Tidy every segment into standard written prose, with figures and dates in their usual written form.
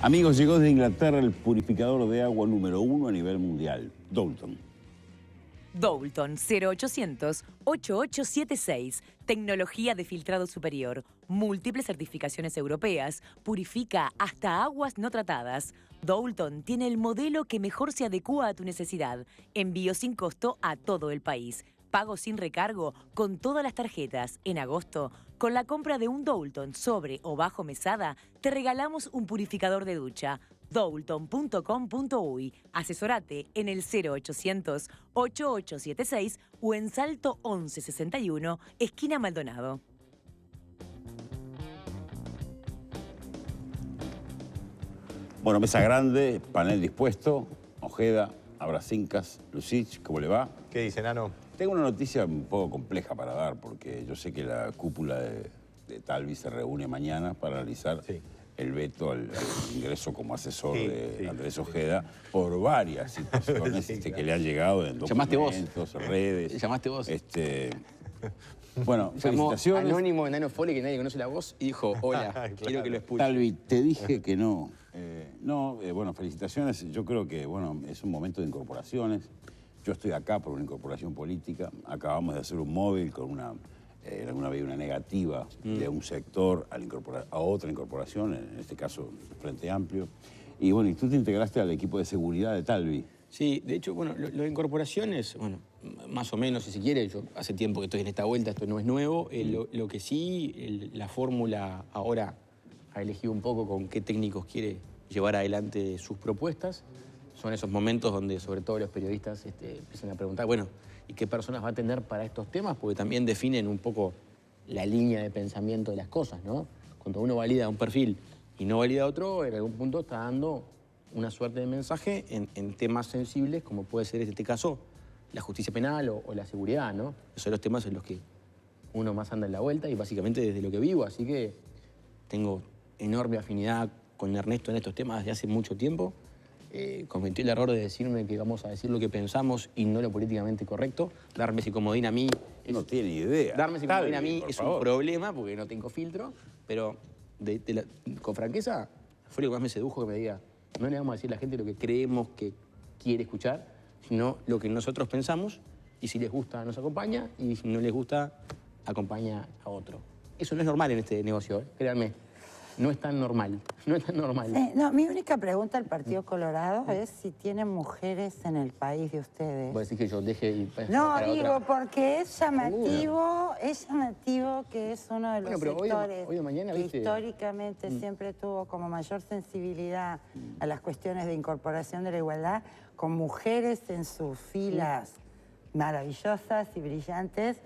Amigos, llegó desde Inglaterra el purificador de agua número 1 a nivel mundial, Doulton. Doulton 0800-8876. Tecnología de filtrado superior. Múltiples certificaciones europeas. Purifica hasta aguas no tratadas. Doulton tiene el modelo que mejor se adecúa a tu necesidad. Envío sin costo a todo el país. Pago sin recargo con todas las tarjetas. En agosto, con la compra de un Doulton sobre o bajo mesada, te regalamos un purificador de ducha. Doulton.com.uy. Asesorate en el 0800-8876 o en Salto 1161, esquina Maldonado. Bueno, mesa grande, panel dispuesto. Ojeda, Abracincas, Lucich, ¿cómo le va? ¿Qué dice, Nano? Tengo una noticia un poco compleja para dar, porque yo sé que la cúpula de Talvi se reúne mañana para analizar el veto al ingreso como asesor de Andrés Ojeda por varias situaciones que le han llegado en documentos, redes. Llamaste vos. Bueno, felicitaciones. Anónimo, enano Fole, que nadie conoce la voz, y dijo, hola, quiero que lo expulse. Talvi, te dije que no. Bueno, felicitaciones. Yo creo que, bueno, es un momento de incorporaciones. Yo estoy acá por una incorporación política. Acabamos de hacer un móvil con una negativa de un sector a otra incorporación, en este caso Frente Amplio. Y bueno, y tú te integraste al equipo de seguridad de Talvi. Sí, de hecho, bueno, lo de incorporaciones, bueno, más o menos, si se quiere, yo hace tiempo que estoy en esta vuelta, esto no es nuevo. Lo que sí, la fórmula ahora ha elegido un poco con qué técnicos quiere llevar adelante sus propuestas. Son esos momentos donde, sobre todo, los periodistas empiezan a preguntar, bueno, ¿y qué personas va a tener para estos temas? Porque también definen un poco la línea de pensamiento de las cosas, ¿no? Cuando uno valida un perfil y no valida otro, en algún punto está dando una suerte de mensaje en temas sensibles, como puede ser en este caso la justicia penal o la seguridad, ¿no? Esos son los temas en los que uno más anda en la vuelta y básicamente desde lo que vivo, así que tengo enorme afinidad con Ernesto en estos temas desde hace mucho tiempo. Cometí el error de decirme que vamos a decir lo que pensamos y no lo políticamente correcto. Darme ese comodín a mí... No tiene idea. Darme ese comodín a mí es un problema porque no tengo filtro, pero con franqueza fue lo que más me sedujo, que me diga, no le vamos a decir a la gente lo que creemos que quiere escuchar, sino lo que nosotros pensamos, y si les gusta nos acompaña, y si no les gusta, acompaña a otro. Eso no es normal en este negocio, créanme. No es tan normal, no es tan normal. No, mi única pregunta al Partido Colorado es si tienen mujeres en el país de ustedes. ¿Vos decís que yo deje y No, digo, porque es llamativo que es uno de los sectores hoy o mañana, que históricamente siempre tuvo como mayor sensibilidad a las cuestiones de incorporación de la igualdad, con mujeres en sus filas maravillosas y brillantes.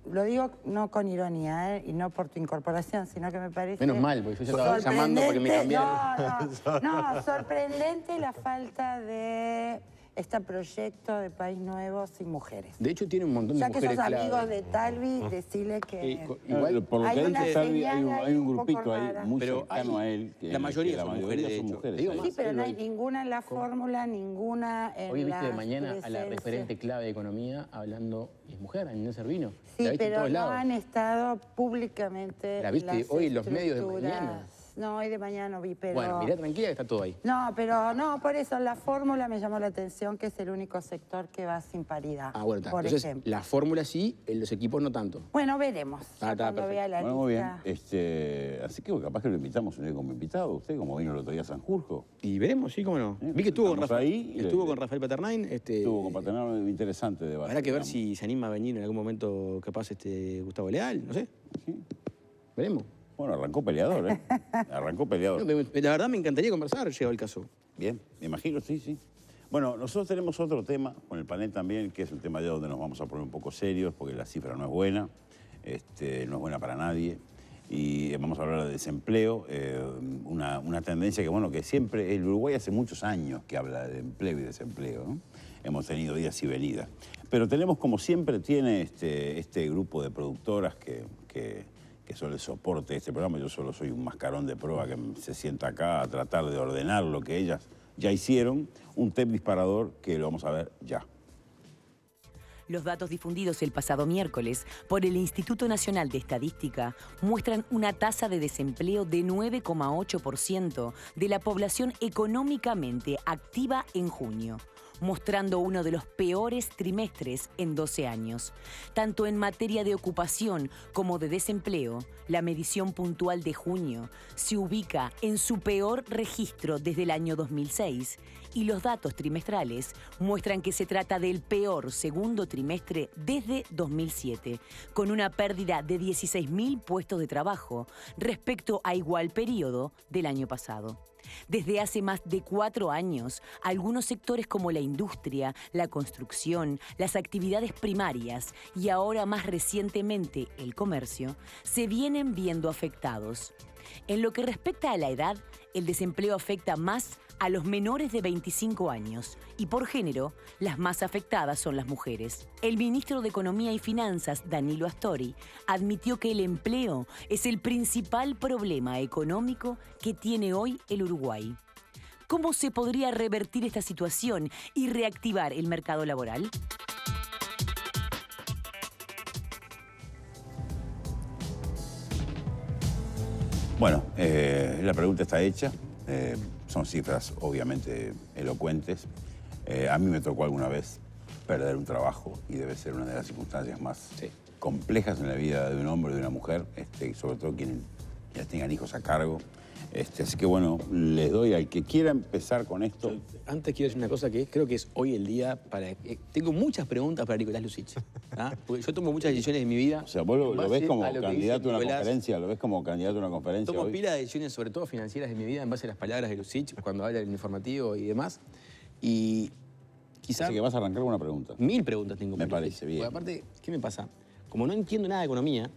Lo digo no con ironía, y no por tu incorporación, sino que me parece... Menos mal, porque yo ya estaba llamando porque me cambiaron. No, sorprendente la falta de este proyecto de País Nuevo sin mujeres. De hecho, tiene un montón de mujeres clave. Ya que sos amigos de Talvi, decirle que... Igual, por lo que dice Talvi, hay un grupito ahí muy pero cercano a él. La mayoría son mujeres, de hecho. Sí, pero no hay ninguna en la fórmula, ninguna en hoy viste de mañana a la referente clave de economía hablando, y es mujer, Inés Servino. Sí, pero no han estado públicamente... ¿La viste hoy en los medios de mañana? No, hoy de mañana no vi, pero... Bueno, mirá tranquila que está todo ahí. No, pero no, por eso la fórmula me llamó la atención, que es el único sector que va sin paridad. Ah, bueno, está. Entonces, ejemplo. La fórmula sí, en los equipos no tanto. Bueno, veremos. Cuando vea la lista. Muy bien. Así que capaz que lo invitamos un día como invitado, usted, como vino el otro día a Sanjurjo. Y veremos, sí, cómo no. Vi que estuvo con Rafael. Estuvo con Rafael Paternain. Estuvo con Paternain, un interesante debate. Habrá que ver si se anima a venir en algún momento, capaz, Gustavo Leal, no sé. Sí. Veremos. Bueno, arrancó peleador, ¿eh? Arrancó peleador. La verdad me encantaría conversar, llegado el caso. Bien, me imagino, sí. Bueno, nosotros tenemos otro tema con el panel también, que es un tema de donde nos vamos a poner un poco serios, porque la cifra no es buena, no es buena para nadie. Y vamos a hablar de desempleo, una tendencia que, bueno, que siempre, el Uruguay hace muchos años que habla de empleo y desempleo, ¿no? Hemos tenido días y venidas. Pero tenemos, como siempre tiene este grupo de productoras que son el soporte de este programa. Yo solo soy un mascarón de prueba que se sienta acá a tratar de ordenar lo que ellas ya hicieron. Un tape disparador que lo vamos a ver ya. Los datos difundidos el pasado miércoles por el Instituto Nacional de Estadística muestran una tasa de desempleo de 9,8% de la población económicamente activa en junio, mostrando uno de los peores trimestres en 12 años. Tanto en materia de ocupación como de desempleo, la medición puntual de junio se ubica en su peor registro desde el año 2006 y los datos trimestrales muestran que se trata del peor segundo trimestre desde 2007, con una pérdida de 16.000 puestos de trabajo respecto a igual periodo del año pasado. Desde hace más de 4 años, algunos sectores como la industria, la construcción, las actividades primarias y ahora más recientemente el comercio, se vienen viendo afectados. En lo que respecta a la edad, el desempleo afecta más a los menores de 25 años y por género, las más afectadas son las mujeres. El ministro de Economía y Finanzas, Danilo Astori, admitió que el empleo es el principal problema económico que tiene hoy el Uruguay. ¿Cómo se podría revertir esta situación y reactivar el mercado laboral? Bueno, la pregunta está hecha. Son cifras obviamente elocuentes. A mí me tocó alguna vez perder un trabajo y debe ser una de las circunstancias más complejas en la vida de un hombre y de una mujer, sobre todo quienes tengan hijos a cargo. Así que bueno, les doy al que quiera empezar con esto. Antes quiero decir una cosa que creo que es hoy el día para... tengo muchas preguntas para Nicolás Lucich. Porque yo tomo muchas decisiones en mi vida. O sea, vos lo ves como candidato a una conferencia, lo ves como candidato a una conferencia. Tomo hoy. pila de decisiones, sobre todo financieras de mi vida, en base a las palabras de Lucich, cuando habla del informativo y demás. Y quizás... Así que vas a arrancar con una pregunta. 1000 preguntas tengo. Me parece bien. Porque aparte, ¿qué me pasa? Como no entiendo nada de economía,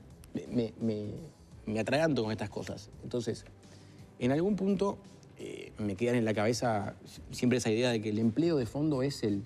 me atraganto con estas cosas. Entonces, en algún punto me quedan en la cabeza siempre esa idea de que el empleo de fondo es el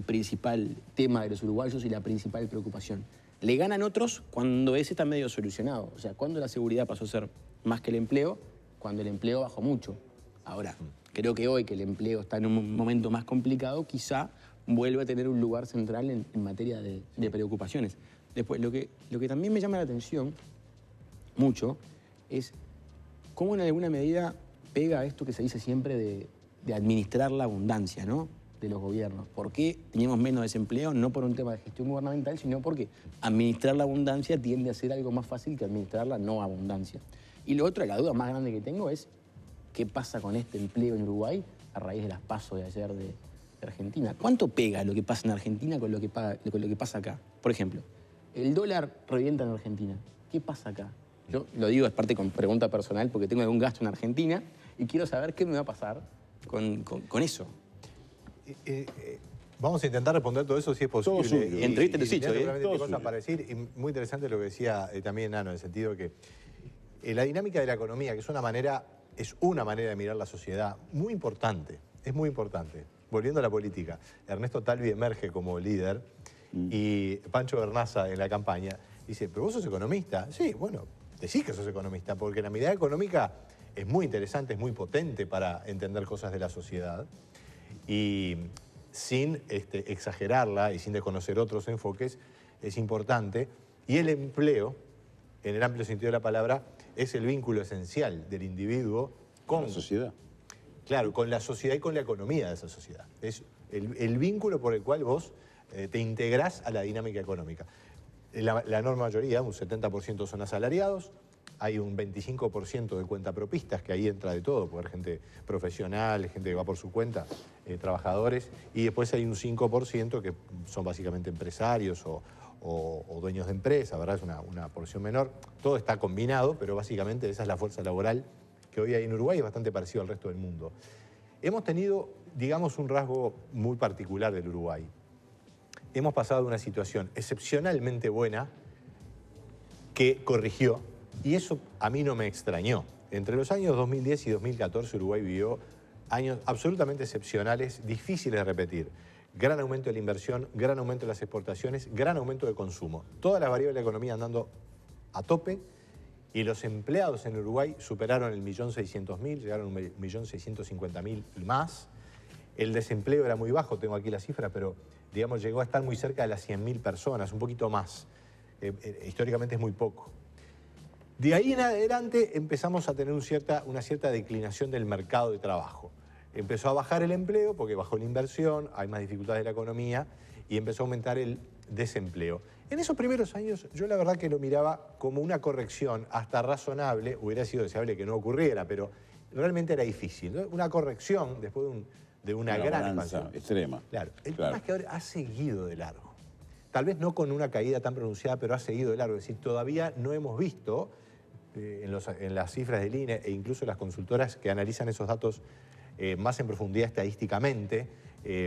principal tema de los uruguayos y la principal preocupación. Le ganan otros cuando ese está medio solucionado. O sea, cuando la seguridad pasó a ser más que el empleo, cuando el empleo bajó mucho. Ahora, creo que hoy que el empleo está en un momento más complicado, quizá vuelve a tener un lugar central en materia de preocupaciones. Después, lo que también me llama la atención mucho es cómo en alguna medida pega esto que se dice siempre de administrar la abundancia, ¿no?, de los gobiernos. ¿Por qué teníamos menos desempleo? No por un tema de gestión gubernamental, sino porque administrar la abundancia tiende a ser algo más fácil que administrar la no abundancia. Y lo otro, la duda más grande que tengo es qué pasa con este empleo en Uruguay a raíz de las PASO de ayer de Argentina. ¿Cuánto pega lo que pasa en Argentina con lo que pasa acá? Por ejemplo, el dólar revienta en Argentina. ¿Qué pasa acá? Yo lo digo, es parte con pregunta personal, porque tengo algún gasto en Argentina y quiero saber qué me va a pasar con eso. Vamos a intentar responder todo eso si es posible. Todo suyo. Entrevista de Sicho, Todo cosas para decir. Y muy interesante lo que decía también Nano, en el sentido de que la dinámica de la economía, que es una manera de mirar la sociedad muy importante. Es muy importante. Volviendo a la política, Ernesto Talvi emerge como líder y Pancho Bernaza en la campaña dice, ¿pero vos sos economista? Sí, bueno, decís que sos economista, porque la mirada económica es muy interesante, es muy potente para entender cosas de la sociedad. Y sin exagerarla y sin desconocer otros enfoques, es importante. Y el empleo, en el amplio sentido de la palabra, es el vínculo esencial del individuo con la sociedad. Claro, con la sociedad y con la economía de esa sociedad. Es el vínculo por el cual vos te integrás a la dinámica económica. La enorme mayoría, un 70% son asalariados, hay un 25% de cuentapropistas, que ahí entra de todo, puede haber gente profesional, gente que va por su cuenta, trabajadores, y después hay un 5% que son básicamente empresarios o dueños de empresa, ¿verdad? Es una porción menor. Todo está combinado, pero básicamente esa es la fuerza laboral que hoy hay en Uruguay, es bastante parecido al resto del mundo. Hemos tenido, digamos, un rasgo muy particular del Uruguay. Hemos pasado de una situación excepcionalmente buena que corrigió, y eso a mí no me extrañó. Entre los años 2010 y 2014 Uruguay vivió años absolutamente excepcionales, difíciles de repetir. Gran aumento de la inversión, gran aumento de las exportaciones, gran aumento de consumo. Todas las variables de la economía andando a tope, y los empleados en Uruguay superaron el 1.600.000, llegaron a 1.650.000 y más. El desempleo era muy bajo, tengo aquí la cifra, pero digamos, llegó a estar muy cerca de las 100.000 personas, un poquito más. Históricamente es muy poco. De ahí en adelante empezamos a tener una cierta declinación del mercado de trabajo. Empezó a bajar el empleo porque bajó la inversión, hay más dificultades de la economía y empezó a aumentar el desempleo. En esos primeros años yo la verdad que lo miraba como una corrección hasta razonable, hubiera sido deseable que no ocurriera, pero realmente era difícil, ¿no? Una corrección después de una gran expansión extrema. Claro. El tema es que ahora ha seguido de largo. Tal vez no con una caída tan pronunciada, pero ha seguido de largo. Es decir, todavía no hemos visto en las cifras del INE e incluso las consultoras que analizan esos datos más en profundidad estadísticamente,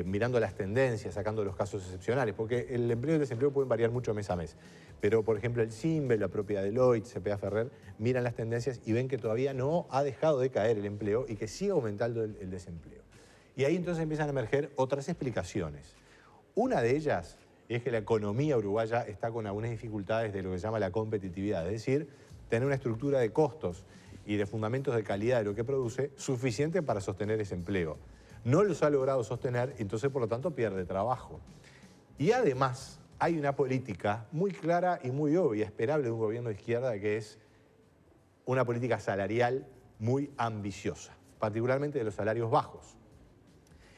mirando las tendencias, sacando los casos excepcionales, porque el empleo y el desempleo pueden variar mucho mes a mes. Pero, por ejemplo, el CIMBE, la propia Deloitte, CPA Ferrer, miran las tendencias y ven que todavía no ha dejado de caer el empleo y que sigue aumentando el desempleo. Y ahí entonces empiezan a emerger otras explicaciones. Una de ellas es que la economía uruguaya está con algunas dificultades de lo que se llama la competitividad, es decir, tener una estructura de costos y de fundamentos de calidad de lo que produce suficiente para sostener ese empleo. No los ha logrado sostener, entonces por lo tanto pierde trabajo. Y además hay una política muy clara y muy obvia, esperable de un gobierno de izquierda, que es una política salarial muy ambiciosa, particularmente de los salarios bajos.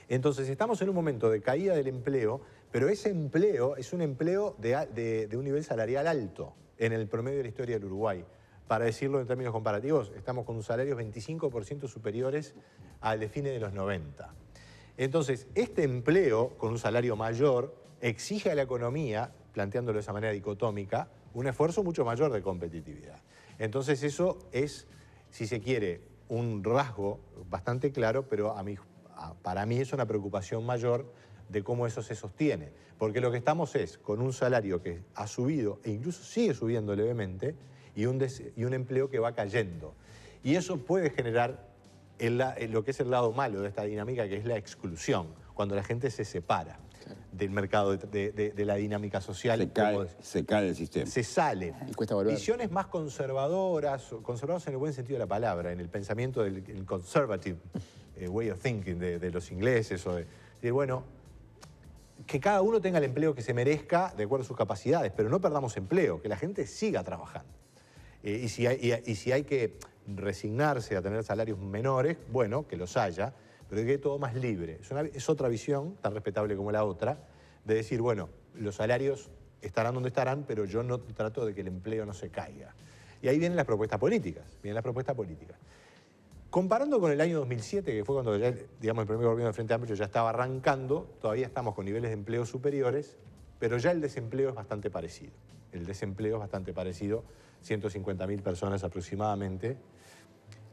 Entonces estamos en un momento de caída del empleo, pero ese empleo es un empleo de un nivel salarial alto en el promedio de la historia del Uruguay. Para decirlo en términos comparativos, estamos con un salario 25% superiores al de fines de los 90. Entonces, este empleo con un salario mayor exige a la economía, planteándolo de esa manera dicotómica, un esfuerzo mucho mayor de competitividad. Entonces eso es, si se quiere, un rasgo bastante claro, pero para mí es una preocupación mayor de cómo eso se sostiene. Porque lo que estamos es con un salario que ha subido e incluso sigue subiendo levemente y un empleo que va cayendo. Y eso puede generar lo que es el lado malo de esta dinámica, que es la exclusión, cuando la gente se separa del mercado, de la dinámica social. Se cae el sistema. Se sale. Y cuesta volver. Visiones más conservadoras en el buen sentido de la palabra, en el pensamiento del conservative way of thinking de los ingleses, o de bueno, que cada uno tenga el empleo que se merezca de acuerdo a sus capacidades, pero no perdamos empleo, que la gente siga trabajando. Y si hay que resignarse a tener salarios menores, bueno, que los haya, pero que quede todo más libre. Es otra visión, tan respetable como la otra, de decir, bueno, los salarios estarán donde estarán, pero yo no trato de que el empleo no se caiga. Y ahí vienen las propuestas políticas, Comparando con el año 2007, que fue cuando ya, digamos, el primer gobierno del Frente Amplio ya estaba arrancando, todavía estamos con niveles de empleo superiores, pero ya el desempleo es bastante parecido. 150.000 personas aproximadamente,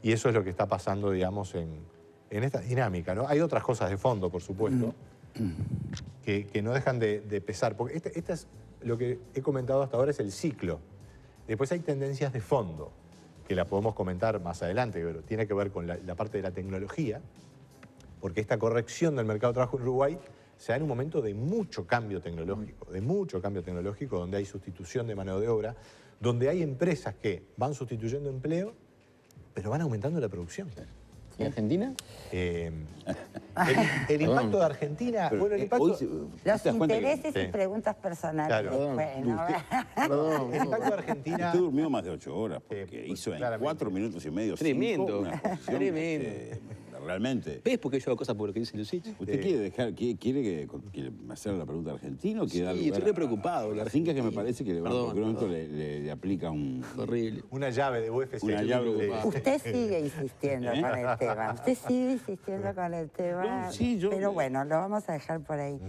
y eso es lo que está pasando, digamos, en esta dinámica, ¿no? Hay otras cosas de fondo, por supuesto, que no dejan de pesar, porque esta es lo que he comentado hasta ahora, es el ciclo. Después hay tendencias de fondo, que la podemos comentar más adelante, pero tiene que ver con la parte de la tecnología, porque esta corrección del mercado de trabajo en Uruguay se da en un momento de mucho cambio tecnológico, donde hay sustitución de mano de obra, donde hay empresas que van sustituyendo empleo, pero van aumentando la producción. ¿En Argentina? El impacto de Argentina... Pero, bueno, el impacto... Los intereses Sí. y preguntas personales. Claro. Bueno, El impacto de Argentina... Usted durmió más de 8 horas, porque hizo en claramente. 4 minutos y medio, Tremendo. 5, una exposición, Tremendo. realmente. ¿Ves por qué yo hago cosas por lo que dice Lucich? ¿Usted quiere hacer la pregunta argentina o quiere dar Sí, lugar estoy re preocupado. La finca que me parece que Perdón, en cualquier momento le aplica un... Horrible. Una llave de UFC. Una llave de UFC. usted sigue insistiendo con el tema. Usted sigue insistiendo con el tema. No, sí, pero bueno, lo vamos a dejar por ahí.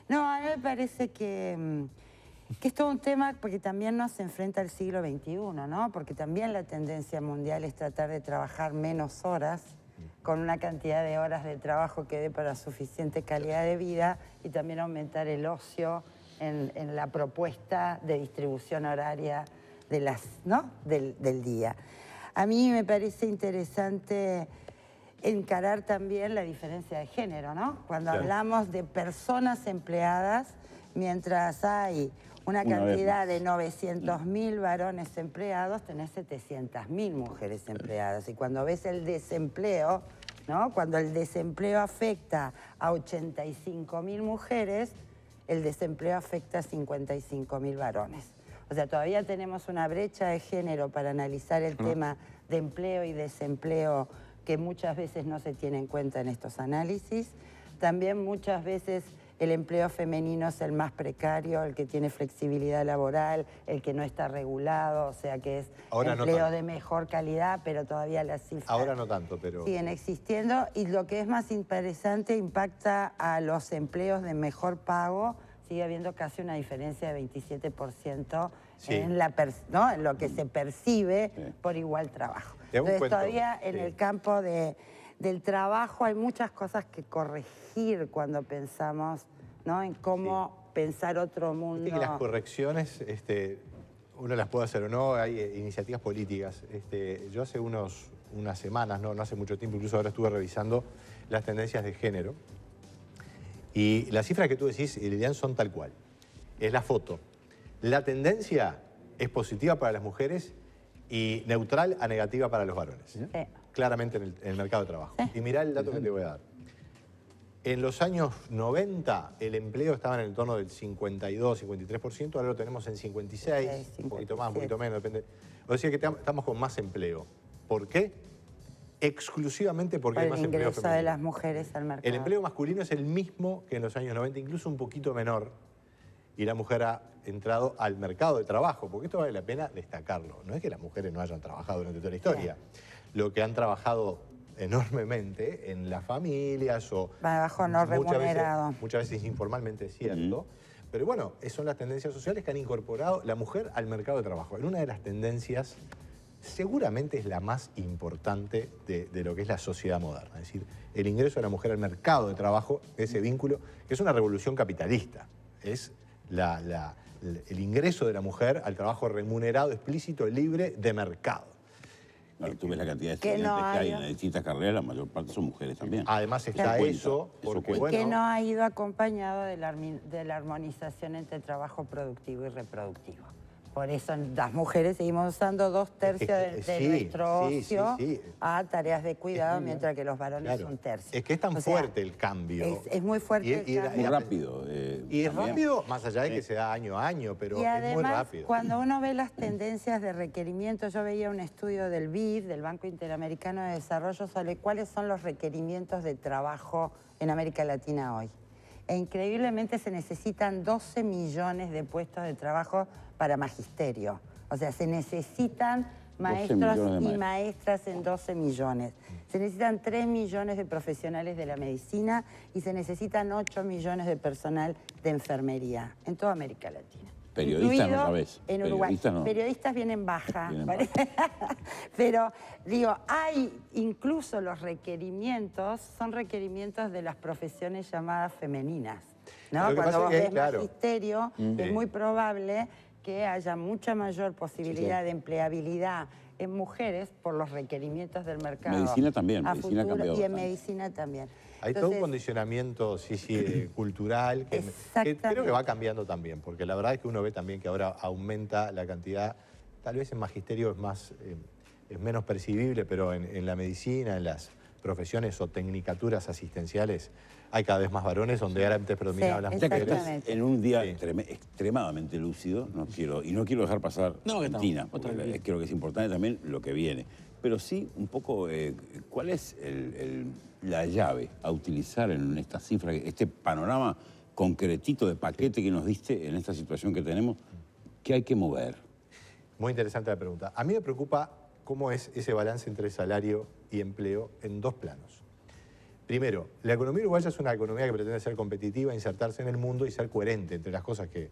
No, a mí me parece que es todo un tema porque también nos enfrenta al siglo XXI, ¿no? Porque también la tendencia mundial es tratar de trabajar menos horas, con una cantidad de horas de trabajo que dé para suficiente calidad de vida, y también aumentar el ocio en la propuesta de distribución horaria de del día. A mí me parece interesante encarar también la diferencia de género, ¿no? Cuando hablamos de personas empleadas, mientras hay una cantidad de 900.000 varones empleados, tenés 700.000 mujeres empleadas. Y cuando ves el desempleo, ¿no? Cuando el desempleo afecta a 85.000 mujeres, el desempleo afecta a 55.000 varones. O sea, todavía tenemos una brecha de género para analizar el tema de empleo y desempleo que muchas veces no se tiene en cuenta en estos análisis. También muchas veces el empleo femenino es el más precario, el que tiene flexibilidad laboral, el que no está regulado, o sea que es empleo de mejor calidad, pero todavía las cifras ahora no tanto, pero siguen existiendo. Y lo que es más interesante, impacta a los empleos de mejor pago. Sigue habiendo casi una diferencia de 27% en, en lo que se percibe por igual trabajo. Entonces todavía en el campo del trabajo hay muchas cosas que corregir cuando pensamos, ¿no?, en cómo pensar otro mundo. Viste que las correcciones, uno las puede hacer o no, hay iniciativas políticas. Yo hace unas semanas, no hace mucho tiempo, incluso ahora estuve revisando las tendencias de género. Y las cifras que tú decís, Lilian, son tal cual. Es la foto. La tendencia es positiva para las mujeres y neutral a negativa para los varones. Sí. Claramente en el mercado de trabajo. Y mirá el dato que te voy a dar. En los años 90 el empleo estaba en el entorno del 52, 53%, ahora lo tenemos en 56, un poquito más, un poquito menos, depende. O sea que estamos con más empleo. ¿Por qué? Exclusivamente porque hay más empleo femenino. El ingreso de las mujeres al mercado. El empleo masculino es el mismo que en los años 90, incluso un poquito menor, y la mujer ha entrado al mercado de trabajo, porque esto vale la pena destacarlo. No es que las mujeres no hayan trabajado durante toda la historia. Lo que han trabajado enormemente en las familias o... Trabajo no remunerado. Muchas veces informalmente, es cierto. Pero bueno, son las tendencias sociales que han incorporado la mujer al mercado de trabajo. En una de las tendencias, seguramente es la más importante de lo que es la sociedad moderna. Es decir, el ingreso de la mujer al mercado de trabajo, ese vínculo, que es una revolución capitalista. Es el ingreso de la mujer al trabajo remunerado, explícito, libre, de mercado. Bueno, tú ves la cantidad de estudiantes que hay en las distintas carreras, la mayor parte son mujeres también. Además está eso, porque y que no ha ido acompañado de la armonización entre trabajo productivo y reproductivo. Por eso las mujeres seguimos usando 2/3 de nuestro ocio a tareas de cuidado, mientras que los varones son 1/3. Es que es tan fuerte el cambio. Es muy fuerte el cambio. Muy rápido. Y es rápido, más allá de que se da año a año, pero y además, es muy rápido. Cuando uno ve las tendencias de requerimientos, yo veía un estudio del BID, del Banco Interamericano de Desarrollo, sobre cuáles son los requerimientos de trabajo en América Latina hoy. E increíblemente se necesitan 12 millones de puestos de trabajo para magisterio. O sea, se necesitan maestros y maestras en 12 millones. Se necesitan 3 millones de profesionales de la medicina y se necesitan 8 millones de personal de enfermería en toda América Latina. Periodistas no sabes. En Uruguay. No. Periodistas vienen baja. Pero, digo, hay incluso los requerimientos, son requerimientos de las profesiones llamadas femeninas, ¿no? Cuando vos ves magisterio, es muy probable que haya mucha mayor posibilidad de empleabilidad en mujeres por los requerimientos del mercado. Medicina también, medicina ha cambiado. Y en medicina también. Hay todo un condicionamiento, cultural, que creo que va cambiando también, porque la verdad es que uno ve también que ahora aumenta la cantidad, tal vez en magisterio es menos percibible, pero en la medicina, en las profesiones o tecnicaturas asistenciales, hay cada vez más varones, donde antes predominaban las mujeres. En un día extremadamente lúcido, no quiero dejar pasar Argentina, porque creo que es importante también lo que viene. Pero sí, un poco, ¿cuál es la llave a utilizar en esta cifra, este panorama concretito de paquete que nos diste en esta situación que tenemos? ¿Qué hay que mover? Muy interesante la pregunta. A mí me preocupa cómo es ese balance entre salario y empleo en dos planos. Primero, la economía uruguaya es una economía que pretende ser competitiva, insertarse en el mundo y ser coherente entre las cosas que,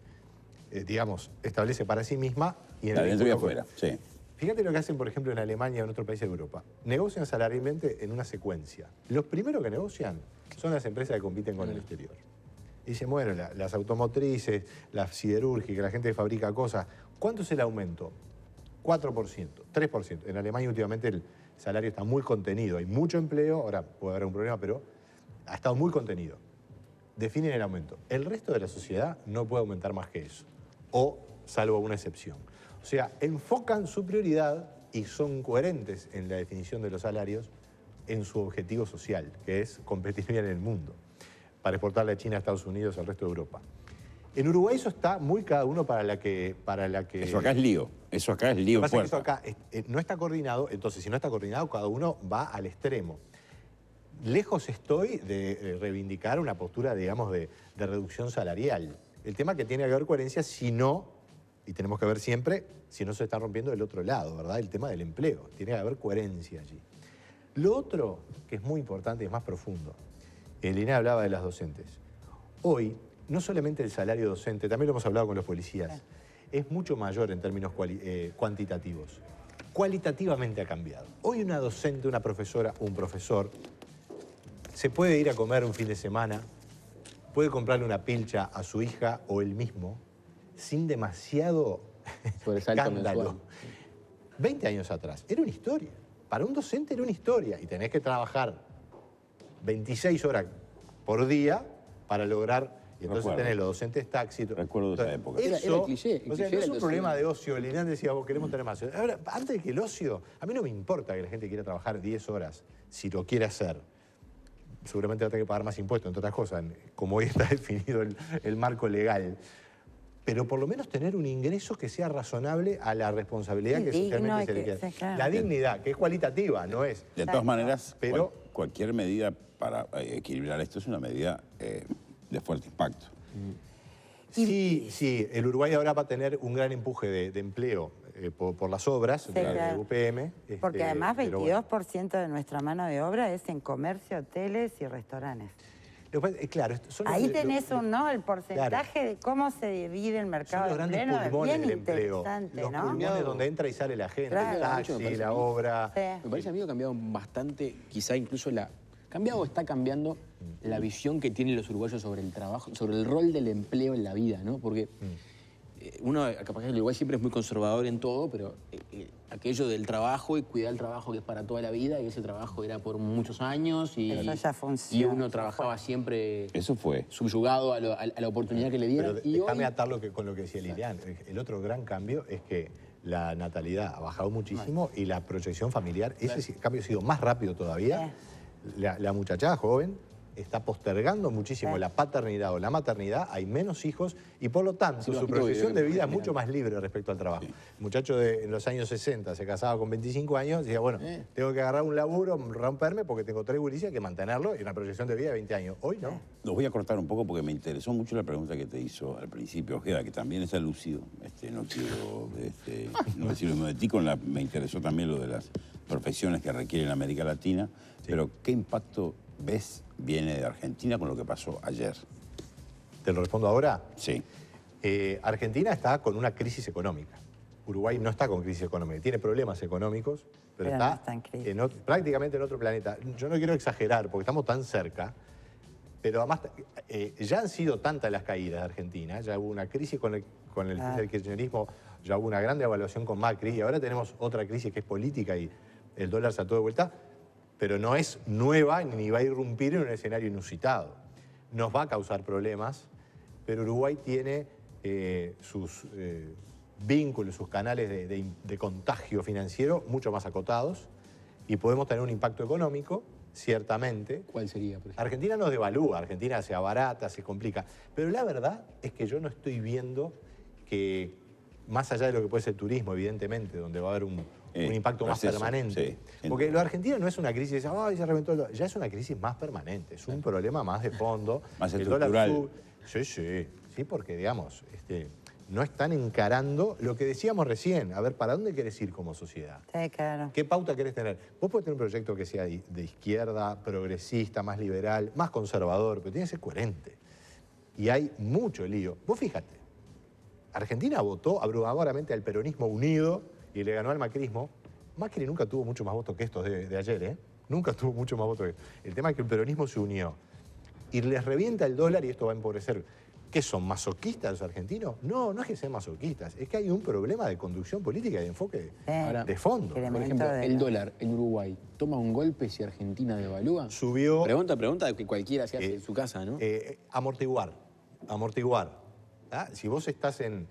digamos, establece para sí misma y en el adentro y afuera. Sí. Fíjate lo que hacen, por ejemplo, en Alemania o en otros países de Europa. Negocian salarialmente en una secuencia. Los primeros que negocian son las empresas que compiten con el exterior. Dicen, bueno, las automotrices, las siderúrgicas, la gente que fabrica cosas. ¿Cuánto es el aumento? 4%, 3%. En Alemania últimamente el salario está muy contenido. Hay mucho empleo, ahora puede haber un problema, pero ha estado muy contenido. Definen el aumento. El resto de la sociedad no puede aumentar más que eso. O, salvo una excepción. O sea, enfocan su prioridad y son coherentes en la definición de los salarios en su objetivo social, que es competir bien en el mundo, para exportarle a China, a Estados Unidos, al resto de Europa. En Uruguay eso está muy cada uno para la que... Eso acá es lío. Eso acá es lío Lo que pasa es que puerta. eso acá no está coordinado, entonces si no está coordinado, cada uno va al extremo. Lejos estoy de reivindicar una postura, digamos, de reducción salarial. El tema que tiene que haber coherencia, si no, y tenemos que ver siempre, si no se está rompiendo del otro lado, ¿verdad? El tema del empleo. Tiene que haber coherencia allí. Lo otro, que es muy importante y es más profundo, Lina hablaba de las docentes. Hoy, no solamente el salario docente, también lo hemos hablado con los policías, es mucho mayor en términos cuantitativos. Cualitativamente ha cambiado. Hoy una docente, una profesora, un profesor, se puede ir a comer un fin de semana, puede comprarle una pilcha a su hija o él mismo, sin demasiado escándalo. Mensual. 20 años atrás, era una historia. Para un docente era una historia y tenés que trabajar 26 horas por día para lograr... Y entonces Recuerdo. tenés los docentes taxi. Recuerdo de esa época. Era Eso, cliché, o sea, cliché no es era un el problema docente. de ocio. Lilian decía, vos queremos tener más. Ahora, antes que el ocio, a mí no me importa que la gente quiera trabajar 10 horas, si lo quiere hacer. Seguramente va a tener que pagar más impuestos, entre otras cosas, como hoy está definido el marco legal. Pero por lo menos tener un ingreso que sea razonable a la responsabilidad Sí, que digno socialmente y se le que quiere. sea claro. La dignidad, que es cualitativa, no es. De todas maneras, Pero- cualquier medida para equilibrar esto es una medida de fuerte impacto. Sí, sí, el Uruguay ahora va a tener un gran empuje de empleo por las obras Sí, de la claro. UPM. Porque además pero bueno. 22% de nuestra mano de obra es en comercio, hoteles y restaurantes. Lo que pasa es, claro, son Ahí los- tenés lo- el porcentaje de cómo se divide el Son mercado los de grandes empleo. Es pulmones bien del empleo. interesante, Los ¿no? pulmones donde entra y sale la gente. Claro. El Me taxi, parece la a mí. obra. Sí. Me parece a mí que ha cambiado bastante, quizá incluso cambiado o está cambiando la visión que tienen los uruguayos sobre el trabajo, sobre el rol del empleo en la vida, ¿no? Porque uno, capaz que el Uruguay siempre es muy conservador en todo, pero aquello del trabajo y cuidar el trabajo que es para toda la vida, y ese trabajo era por muchos años y, Eso ya funciona. y uno trabajaba siempre Eso fue. subyugado a la oportunidad que le dieran. Pero Y déjame hoy, atarlo con lo que decía Lilian. El otro gran cambio es que la natalidad ha bajado muchísimo y la proyección familiar, ese cambio ha sido más rápido todavía. La muchachada joven está postergando muchísimo la paternidad o la maternidad, hay menos hijos y por lo tanto Sí, su bajito proyección de de- vida es mucho más libre respecto al trabajo. El muchacho en los años 60 se casaba con 25 años y decía, bueno, tengo que agarrar un laburo, romperme porque tengo 3 gurises, hay que mantenerlo y una proyección de vida de 20 años. Hoy no. Los voy a cortar un poco porque me interesó mucho la pregunta que te hizo al principio, Ojeda, que también está lúcido. No quiero no decirlo de ti, me interesó también lo de las profesiones que requieren América Latina. Pero, ¿qué impacto ves viene de Argentina con lo que pasó ayer? ¿Te lo respondo ahora? Sí. Argentina está con una crisis económica. Uruguay no está con crisis económica, tiene problemas económicos, pero Pero no está, está en crisis. prácticamente en otro planeta. Yo no quiero exagerar porque estamos tan cerca, pero además ya han sido tantas las caídas de Argentina, ya hubo una crisis con el fin del kirchnerismo, ya hubo una gran devaluación con Macri y ahora tenemos otra crisis que es política y el dólar saltó de vuelta, pero no es nueva ni va a irrumpir en un escenario inusitado. Nos va a causar problemas, pero Uruguay tiene sus vínculos, sus canales de contagio financiero mucho más acotados y podemos tener un impacto económico, ciertamente. ¿cuál sería, por ejemplo? Argentina nos devalúa, Argentina se abarata, se complica, pero la verdad es que yo no estoy viendo que, más allá de lo que puede ser el turismo, evidentemente, donde va a haber un impacto más proceso, permanente. sí, Porque lo de Argentina no es una crisis de, ay, se reventó el dólar. Ya es una crisis más permanente, es un problema más de fondo. Más El dólar estructural. sí, porque, digamos, no están encarando lo que decíamos recién. A ver, ¿para dónde querés ir como sociedad? Sí, claro. ¿Qué pauta querés tener? Vos podés tener un proyecto que sea de izquierda, progresista, más liberal, más conservador, pero tiene que ser coherente. Y hay mucho lío. Vos fíjate, Argentina votó abrumadoramente al peronismo unido y le ganó al macrismo. Macri nunca tuvo mucho más votos que estos de ayer, ¿eh? Nunca tuvo mucho más votos que estos. El tema es que el peronismo se unió y les revienta el dólar y esto va a empobrecer. ¿Qué son, masoquistas los argentinos? No, no es que sean masoquistas, es que hay un problema de conducción política y de enfoque Ahora, de fondo. que Por ejemplo, el dólar en Uruguay toma un golpe si Argentina devalúa. Subió... Pregunta que cualquiera se hace en su casa, ¿no? Amortiguar. ¿Ah? Si vos estás en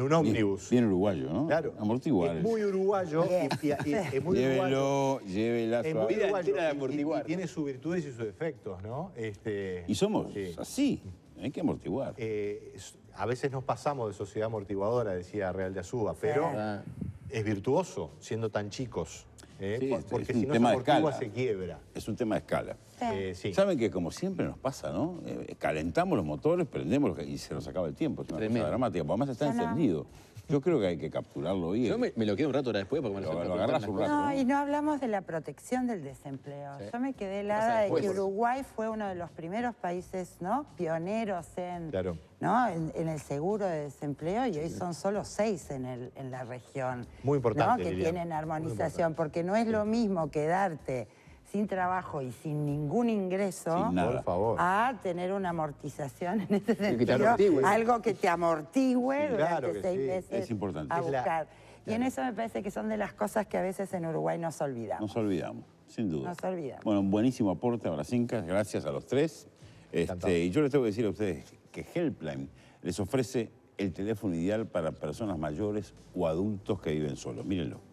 un ómnibus... Bien uruguayo, ¿no? Claro. Amortiguar. Es muy uruguayo. y es muy uruguayo. Llévela Es suave. muy uruguayo entera de amortiguar. y tiene sus virtudes y sus defectos, ¿no? Y somos Sí. así, hay que amortiguar. a veces nos pasamos de sociedad amortiguadora, decía Real de Azúa, pero es virtuoso siendo tan chicos. Sí, porque es un si no tema se de escala. amortigua, se quiebra. Es un tema de escala. Sí. Saben que como siempre nos pasa, ¿no? Calentamos los motores, prendemos y se nos acaba el tiempo. Es una cosa dramática, porque además está encendido. Yo creo que hay que capturarlo bien. Yo me lo quedo un rato ahora después porque me lo agarras un rato. No, y no hablamos de la protección del desempleo. Sí. Yo me quedé helada de que Uruguay fue uno de los primeros países, ¿no?, pioneros en, Claro. ¿no?, en el seguro de desempleo, y hoy son solo 6 en la región. Muy importante, ¿no?, que Liliana. tienen armonización, porque no es lo mismo quedarte sin trabajo y sin ningún ingreso, Sin nada. Por favor. a tener una amortización en ese que te sentido, amortigüe. algo que te amortigüe claro durante que 6 sí. meses Es importante. a Es la- buscar. Y en eso me parece que son de las cosas que a veces en Uruguay nos olvidamos. Nos olvidamos, sin duda. Nos olvidamos. Bueno, un buenísimo aporte a Brasinca, gracias a los tres. Y yo les tengo que decir a ustedes que Helpline les ofrece el teléfono ideal para personas mayores o adultos que viven solos. Mírenlo.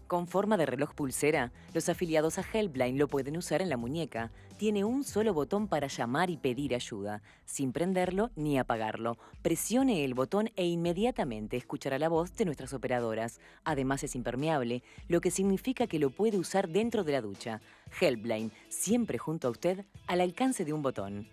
Con forma de reloj pulsera, los afiliados a Helpline lo pueden usar en la muñeca. Tiene un solo botón para llamar y pedir ayuda, sin prenderlo ni apagarlo. Presione el botón e inmediatamente escuchará la voz de nuestras operadoras. Además es impermeable, lo que significa que lo puede usar dentro de la ducha. Helpline, siempre junto a usted, al alcance de un botón.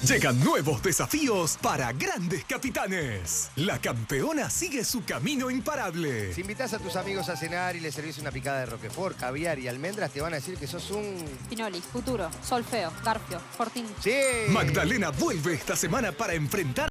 Llegan nuevos desafíos para grandes capitanes. La campeona sigue su camino imparable. Si invitas a tus amigos a cenar y les servís una picada de roquefort, caviar y almendras, te van a decir que sos un... Pinoli, Futuro, Solfeo, Garfio, Fortín. ¡Sí! Magdalena vuelve esta semana para enfrentar